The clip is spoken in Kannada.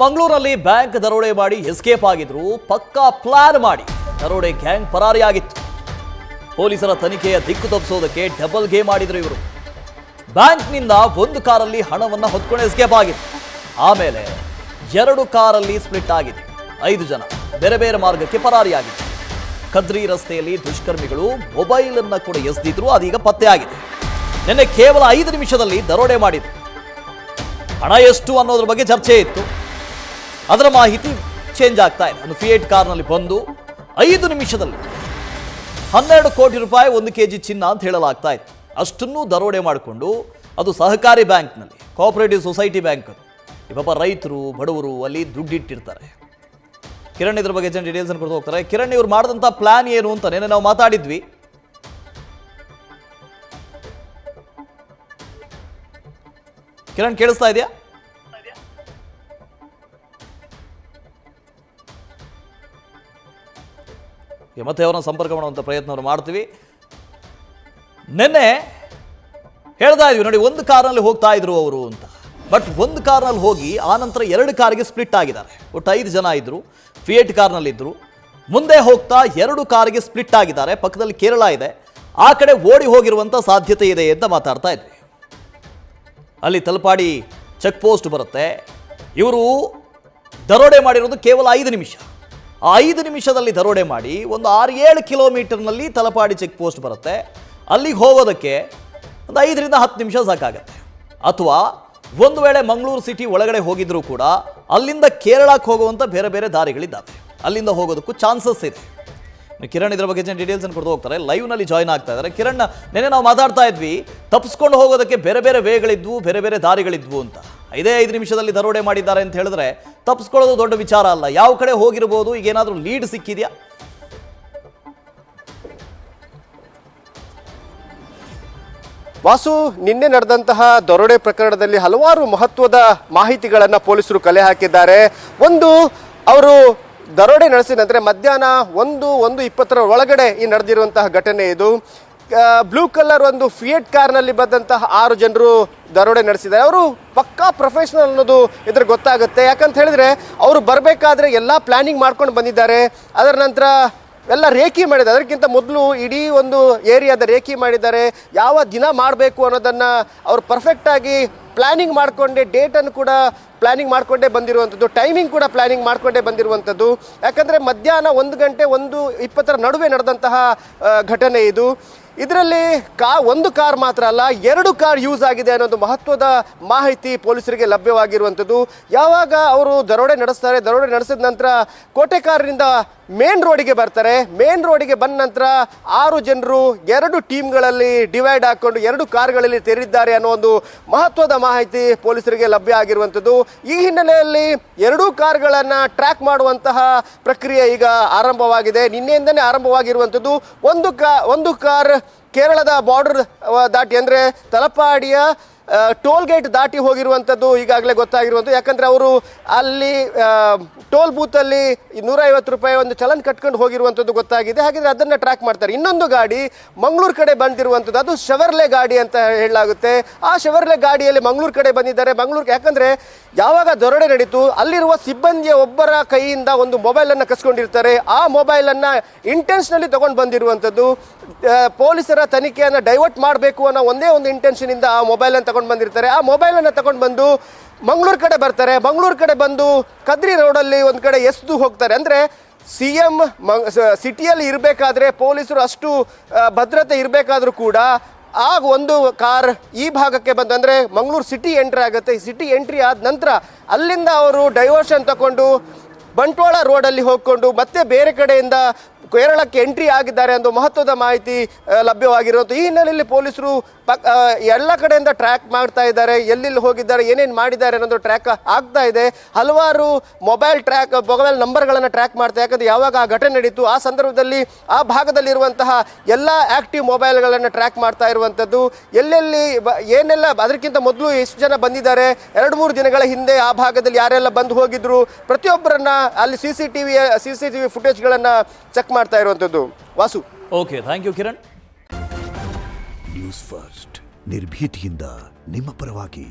ಮಂಗಳೂರಲ್ಲಿ ಬ್ಯಾಂಕ್ ದರೋಡೆ ಮಾಡಿ ಎಸ್ಕೇಪ್ ಆಗಿದ್ರು. ಪಕ್ಕಾ ಪ್ಲಾನ್ ಮಾಡಿ ದರೋಡೆ ಗ್ಯಾಂಗ್ ಪರಾರಿಯಾಗಿತ್ತು. ಪೊಲೀಸರ ತನಿಖೆಯ ದಿಕ್ಕು ತಪ್ಪಿಸೋದಕ್ಕೆ ಡಬಲ್ ಗೇಮ್ ಮಾಡಿದ್ರು ಇವರು. ಬ್ಯಾಂಕ್ನಿಂದ ಒಂದು ಕಾರಲ್ಲಿ ಹಣವನ್ನು ಹೊತ್ಕೊಂಡು ಎಸ್ಕೇಪ್ ಆಗಿತ್ತು. ಆಮೇಲೆ 2 ಕಾರಲ್ಲಿ ಸ್ಪ್ಲಿಟ್ ಆಗಿದೆ. 5 ಜನ ಬೇರೆ ಬೇರೆ ಮಾರ್ಗಕ್ಕೆ ಪರಾರಿಯಾಗಿತ್ತು. ಕದ್ರಿ ರಸ್ತೆಯಲ್ಲಿ ದುಷ್ಕರ್ಮಿಗಳು ಮೊಬೈಲ್ ಅನ್ನ ಕೂಡ ಎಸೆದಿದ್ರು. ಅದೀಗ ಪತ್ತೆ ಆಗಿದೆ. ನಿನ್ನೆ ಕೇವಲ 5 ನಿಮಿಷದಲ್ಲಿ ದರೋಡೆ ಮಾಡಿದ್ರು. ಹಣ ಎಷ್ಟು ಅನ್ನೋದ್ರ ಬಗ್ಗೆ ಚರ್ಚೆ ಇತ್ತು. ಅದರ ಮಾಹಿತಿ ಚೇಂಜ್ ಆಗ್ತಾ ಇದೆ. ಒಂದು ಫಿಯೇಟ್ ಕಾರ್ನಲ್ಲಿ ಬಂದು 5 ನಿಮಿಷದಲ್ಲಿ 12 ಕೋಟಿ ರೂಪಾಯಿ 1 ಕೆಜಿ ಚಿನ್ನ ಅಂತ ಹೇಳಲಾಗ್ತಾ ಇತ್ತು. ಅಷ್ಟನ್ನು ದರೋಡೆ ಮಾಡಿಕೊಂಡು ಅದು ಸಹಕಾರಿ ಬ್ಯಾಂಕ್ನಲ್ಲಿ, ಕೋಆಪರೇಟಿವ್ ಸೊಸೈಟಿ ಬ್ಯಾಂಕ್. ಪಾಪ ರೈತರು ಬಡವರು ಅಲ್ಲಿ ದುಡ್ಡಿಟ್ಟಿರ್ತಾರೆ. ಕಿರಣ್ ಇದ್ರ ಬಗ್ಗೆ ಡೀಟೇಲ್ಸ್ ಅನ್ನು ಕೊಡ್ತಾ ಹೋಗ್ತಾರೆ. ಕಿರಣ್, ಇವ್ರು ಮಾಡಿದಂಥ ಪ್ಲಾನ್ ಏನು ಅಂತ ನೆನ್ನೆ ನಾವು ಮಾತಾಡಿದ್ವಿ. ಕಿರಣ್, ಕೇಳಿಸ್ತಾ ಇದೆಯಾ? ಮತ್ತೆ ಅವರನ್ನ ಸಂಪರ್ಕ ಮಾಡುವಂಥ ಪ್ರಯತ್ನವನ್ನು ಮಾಡ್ತೀವಿ. ನಿನ್ನೆ ಹೇಳ್ತಾ ಇದ್ವಿ ನೋಡಿ, 1 ಕಾರ್ನಲ್ಲಿ ಹೋಗ್ತಾ ಇದ್ರು ಅವರು ಅಂತ. ಬಟ್ 1 ಕಾರ್ನಲ್ಲಿ ಹೋಗಿ ಆನಂತರ 2 ಕಾರಿಗೆ ಸ್ಪ್ಲಿಟ್ ಆಗಿದ್ದಾರೆ. ಒಟ್ಟು 5 ಜನ ಇದ್ರು, ಫಿಯೇಟ್ ಕಾರ್ನಲ್ಲಿದ್ದರು. ಮುಂದೆ ಹೋಗ್ತಾ 2 ಕಾರಿಗೆ ಸ್ಪ್ಲಿಟ್ ಆಗಿದ್ದಾರೆ. ಪಕ್ಕದಲ್ಲಿ ಕೇರಳ ಇದೆ, ಆ ಕಡೆ ಓಡಿ ಹೋಗಿರುವಂಥ ಸಾಧ್ಯತೆ ಇದೆ ಅಂತ ಮಾತಾಡ್ತಾ ಇದ್ವಿ. ಅಲ್ಲಿ ತಲಪಾಡಿ ಚೆಕ್ ಪೋಸ್ಟ್ ಬರುತ್ತೆ. ಇವರು ದರೋಡೆ ಮಾಡಿರೋದು ಕೇವಲ 5 ನಿಮಿಷ. ಆ 5 ನಿಮಿಷದಲ್ಲಿ ದರೋಡೆ ಮಾಡಿ ಒಂದು 6-7 ಕಿಲೋಮೀಟರ್ನಲ್ಲಿ ತಲಪಾಡಿ ಚೆಕ್ ಪೋಸ್ಟ್ ಬರುತ್ತೆ. ಅಲ್ಲಿಗೆ ಹೋಗೋದಕ್ಕೆ ಒಂದು 5 ರಿಂದ 10 ನಿಮಿಷ ಸಾಕಾಗತ್ತೆ. ಅಥವಾ ಒಂದು ವೇಳೆ ಮಂಗಳೂರು ಸಿಟಿ ಒಳಗಡೆ ಹೋಗಿದ್ರು ಕೂಡ ಅಲ್ಲಿಂದ ಕೇರಳಕ್ಕೆ ಹೋಗುವಂಥ ಬೇರೆ ಬೇರೆ ದಾರಿಗಳಿದ್ದಾವೆ. ಅಲ್ಲಿಂದ ಹೋಗೋದಕ್ಕೂ ಚಾನ್ಸಸ್ ಇದೆ. ಕಿರಣ್ ಇದ್ರ ಬಗ್ಗೆ ಡೀಟೇಲ್ಸ್ ಅನ್ನು ಕೊಡ್ತಾ ಹೋಗ್ತಾರೆ. ಲೈವ್ನಲ್ಲಿ ಜಾಯ್ನ್ ಆಗ್ತಾ ಇದ್ದಾರೆ. ಕಿರಣ್, ನೆನ್ನೆ ನಾವು ಮಾತಾಡ್ತಾ ಇದ್ವಿ, ತಪ್ಪಿಸ್ಕೊಂಡು ಹೋಗೋದಕ್ಕೆ ಬೇರೆ ಬೇರೆ ವೇಗಳಿದ್ವು, ಬೇರೆ ಬೇರೆ ದಾರಿಗಳಿದ್ವು ಅಂತ. 5 ನಿಮಿಷದಲ್ಲಿ ದರೋಡೆ ಮಾಡಿದ್ದಾರೆ ಅಂತ ಹೇಳಿದ್ರೆ ತಪ್ಪಿಸ್ಕೊಳ್ಳೋದು ದೊಡ್ಡ ವಿಚಾರ ಅಲ್ಲ. ಯಾವ ಕಡೆ ಹೋಗಿರ್ಬೋದು? ಈಗ ಏನಾದರೂ ಲೀಡ್ ಸಿಕ್ಕಿದೆಯಾ? ವಾಸು, ನಿನ್ನೆ ನಡೆದಂತಹ ದರೋಡೆ ಪ್ರಕರಣದಲ್ಲಿ ಹಲವಾರು ಮಹತ್ವದ ಮಾಹಿತಿಗಳನ್ನು ಪೊಲೀಸರು ಕಲೆ ಹಾಕಿದ್ದಾರೆ. ಒಂದು, ಅವರು ದರೋಡೆ ನಡೆಸಿದ ನಂತರ ಮಧ್ಯಾಹ್ನ 1:20 ಒಳಗಡೆ ಈ ನಡೆದಿರುವಂತಹ ಘಟನೆ ಇದು. ಬ್ಲೂ ಕಲರ್ ಒಂದು ಫಿಯೇಟ್ ಕಾರ್ನಲ್ಲಿ ಬಂದಂತಹ 6 ಜನರು ದರೋಡೆ ನಡೆಸಿದ್ದಾರೆ. ಅವರು ಪಕ್ಕಾ ಪ್ರೊಫೆಷನಲ್ ಅನ್ನೋದು ಇದ್ರ ಗೊತ್ತಾಗುತ್ತೆ. ಯಾಕಂತ ಹೇಳಿದ್ರೆ ಅವರು ಬರಬೇಕಾದ್ರೆ ಎಲ್ಲ ಪ್ಲಾನಿಂಗ್ ಮಾಡ್ಕೊಂಡು ಬಂದಿದ್ದಾರೆ. ಅದರ ನಂತರ ಎಲ್ಲ ರೇಖಿ ಮಾಡಿದ್ದಾರೆ. ಅದಕ್ಕಿಂತ ಮೊದಲು ಇಡೀ ಒಂದು ಏರಿಯಾದ ರೇಖಿ ಮಾಡಿದ್ದಾರೆ. ಯಾವ ದಿನ ಮಾಡಬೇಕು ಅನ್ನೋದನ್ನು ಅವರು ಪರ್ಫೆಕ್ಟಾಗಿ ಪ್ಲ್ಯಾನಿಂಗ್ ಮಾಡಿಕೊಂಡೆ, ಡೇಟನ್ನು ಕೂಡ ಪ್ಲ್ಯಾನಿಂಗ್ ಮಾಡಿಕೊಂಡೇ ಬಂದಿರುವಂಥದ್ದು, ಟೈಮಿಂಗ್ ಕೂಡ ಪ್ಲ್ಯಾನಿಂಗ್ ಮಾಡಿಕೊಂಡೇ ಬಂದಿರುವಂಥದ್ದು. ಯಾಕಂದರೆ ಮಧ್ಯಾಹ್ನ 1 ಗಂಟೆ 1:20 ನಡುವೆ ನಡೆದಂತಹ ಘಟನೆ ಇದು. ಇದರಲ್ಲಿ ಒಂದು ಕಾರ್ ಮಾತ್ರ ಅಲ್ಲ, 2 ಕಾರ್ ಯೂಸ್ ಆಗಿದೆ ಅನ್ನೋದು ಮಹತ್ವದ ಮಾಹಿತಿ ಪೊಲೀಸರಿಗೆ ಲಭ್ಯವಾಗಿರುವಂಥದ್ದು. ಯಾವಾಗ ಅವರು ದರೋಡೆ ನಡೆಸ್ತಾರೆ, ದರೋಡೆ ನಡೆಸಿದ ನಂತರ ಕೋಟೆಕಾರರಿಂದ ಮೇನ್ ರೋಡಿಗೆ ಬರ್ತಾರೆ. ಮೇನ್ ರೋಡಿಗೆ ಬಂದ ನಂತರ 6 ಜನರು 2 ಟೀಮ್ಗಳಲ್ಲಿ ಡಿವೈಡ್ ಹಾಕ್ಕೊಂಡು 2 ಕಾರ್ಗಳಲ್ಲಿ ತೆರಳಿದ್ದಾರೆ ಅನ್ನೋ ಒಂದು ಮಹತ್ವದ ಮಾಹಿತಿ ಪೊಲೀಸರಿಗೆ ಲಭ್ಯ ಆಗಿರುವಂಥದ್ದು. ಈ ಹಿನ್ನೆಲೆಯಲ್ಲಿ 2 ಕಾರ್ಗಳನ್ನು ಟ್ರ್ಯಾಕ್ ಮಾಡುವಂತಹ ಪ್ರಕ್ರಿಯೆ ಈಗ ಆರಂಭವಾಗಿದೆ. ನಿನ್ನೆಯಿಂದನೇ ಆರಂಭವಾಗಿರುವಂಥದ್ದು. ಒಂದು ಕಾರ್ ಕೇರಳದ ಬಾರ್ಡರ್ ದಾಟಿ, ಅಂದರೆ ತಲಪಾಡಿಯ ಟೋಲ್ ಗೇಟ್ ದಾಟಿ ಹೋಗಿರುವಂಥದ್ದು ಈಗಾಗಲೇ ಗೊತ್ತಾಗಿರುವಂಥದ್ದು. ಯಾಕಂದರೆ ಅವರು ಅಲ್ಲಿ ಟೋಲ್ ಬೂತಲ್ಲಿ 150 ರೂಪಾಯಿ ಒಂದು ಚಲನ್ ಕಟ್ಕೊಂಡು ಹೋಗಿರುವಂಥದ್ದು ಗೊತ್ತಾಗಿದೆ. ಹಾಗಿದ್ರೆ ಅದನ್ನು ಟ್ರ್ಯಾಕ್ ಮಾಡ್ತಾರೆ. ಇನ್ನೊಂದು ಗಾಡಿ ಮಂಗಳೂರು ಕಡೆ ಬಂದಿರುವಂಥದ್ದು, ಅದು ಶೆವರ್ಲೆ ಗಾಡಿ ಅಂತ ಹೇಳಲಾಗುತ್ತೆ. ಆ ಶೆವರ್ಲೆ ಗಾಡಿಯಲ್ಲಿ ಮಂಗಳೂರು ಕಡೆ ಬಂದಿದ್ದಾರೆ. ಮಂಗಳೂರಿಗೆ ಯಾಕಂದರೆ ಯಾವಾಗ ದರೋಡೆ ನಡೀತು, ಅಲ್ಲಿರುವ ಸಿಬ್ಬಂದಿಯ ಒಬ್ಬರ ಕೈಯಿಂದ ಒಂದು ಮೊಬೈಲನ್ನು ಕಸ್ಕೊಂಡಿರ್ತಾರೆ. ಆ ಮೊಬೈಲನ್ನು ಇಂಟೆನ್ಷನಲಿ ತೊಗೊಂಡು ಬಂದಿರುವಂಥದ್ದು. ಪೊಲೀಸರ ತನಿಖೆಯನ್ನು ಡೈವರ್ಟ್ ಮಾಡಬೇಕು ಅನ್ನೋ ಒಂದೇ ಒಂದು ಇಂಟೆನ್ಷನಿಂದ ಆ ಮೊಬೈಲನ್ನು ತಗೊಂಡು ಬಂದಿರ್ತಾರೆ. ಆ ಮೊಬೈಲನ್ನು ತಗೊಂಡು ಬಂದು ಮಂಗಳೂರು ಕಡೆ ಬರ್ತಾರೆ. ಮಂಗಳೂರು ಕಡೆ ಬಂದು ಕದ್ರಿ ರೋಡಲ್ಲಿ ಒಂದು ಕಡೆ ಎಸ್ದು ಹೋಗ್ತಾರೆ. ಅಂದರೆ CM ಸಿಟಿಯಲ್ಲಿ ಇರಬೇಕಾದ್ರೆ ಪೊಲೀಸರು ಅಷ್ಟು ಭದ್ರತೆ ಇರಬೇಕಾದ್ರೂ ಕೂಡ ಆಗ ಒಂದು ಕಾರ್ ಈ ಭಾಗಕ್ಕೆ ಬಂದು, ಅಂದರೆ ಮಂಗಳೂರು ಸಿಟಿ ಎಂಟ್ರಿ ಆಗುತ್ತೆ. ಸಿಟಿ ಎಂಟ್ರಿ ಆದ ನಂತರ ಅಲ್ಲಿಂದ ಅವರು ಡೈವರ್ಷನ್ ತಗೊಂಡು ಬಂಟ್ವಾಳ ರೋಡಲ್ಲಿ ಹೋಗ್ಕೊಂಡು ಮತ್ತೆ ಬೇರೆ ಕಡೆಯಿಂದ ಕೇರಳಕ್ಕೆ ಎಂಟ್ರಿ ಆಗಿದ್ದಾರೆ ಅನ್ನೋ ಮಹತ್ವದ ಮಾಹಿತಿ ಲಭ್ಯವಾಗಿರುವಂಥ ಈ ಹಿನ್ನೆಲೆಯಲ್ಲಿ ಪೊಲೀಸರು ಎಲ್ಲ ಕಡೆಯಿಂದ ಟ್ರ್ಯಾಕ್ ಮಾಡ್ತಾ ಇದ್ದಾರೆ. ಎಲ್ಲೆಲ್ಲಿ ಹೋಗಿದ್ದಾರೆ, ಏನೇನು ಮಾಡಿದ್ದಾರೆ ಅನ್ನೋದು ಟ್ರ್ಯಾಕ್ ಆಗ್ತಾ ಇದೆ. ಹಲವಾರು ಮೊಬೈಲ್ ನಂಬರ್ಗಳನ್ನು ಟ್ರ್ಯಾಕ್ ಮಾಡ್ತಾರೆ. ಯಾಕಂದರೆ ಯಾವಾಗ ಆ ಘಟನೆ ನಡೀತು ಆ ಸಂದರ್ಭದಲ್ಲಿ ಆ ಭಾಗದಲ್ಲಿರುವಂತಹ ಎಲ್ಲ ಆ್ಯಕ್ಟಿವ್ ಮೊಬೈಲ್ಗಳನ್ನು ಟ್ರ್ಯಾಕ್ ಮಾಡ್ತಾ ಇರುವಂಥದ್ದು. ಎಲ್ಲೆಲ್ಲಿ ಏನೆಲ್ಲ, ಅದಕ್ಕಿಂತ ಮೊದಲು ಎಷ್ಟು ಜನ ಬಂದಿದ್ದಾರೆ, 2-3 ದಿನಗಳ ಹಿಂದೆ ಆ ಭಾಗದಲ್ಲಿ ಯಾರೆಲ್ಲ ಬಂದು ಹೋಗಿದ್ರು, ಪ್ರತಿಯೊಬ್ಬರನ್ನ ಅಲ್ಲಿ CCTV ಫುಟೇಜ್ಗಳನ್ನು ಚೆಕ್ ಮಾಡ್ತಾ ಇರುವಂಥದ್ದು. Vasu, okay, thank you Kiran. News First ನಿರ್ಭೀತಿಯಿಂದ ನಿಮ್ಮ ಪರವಾಗಿ.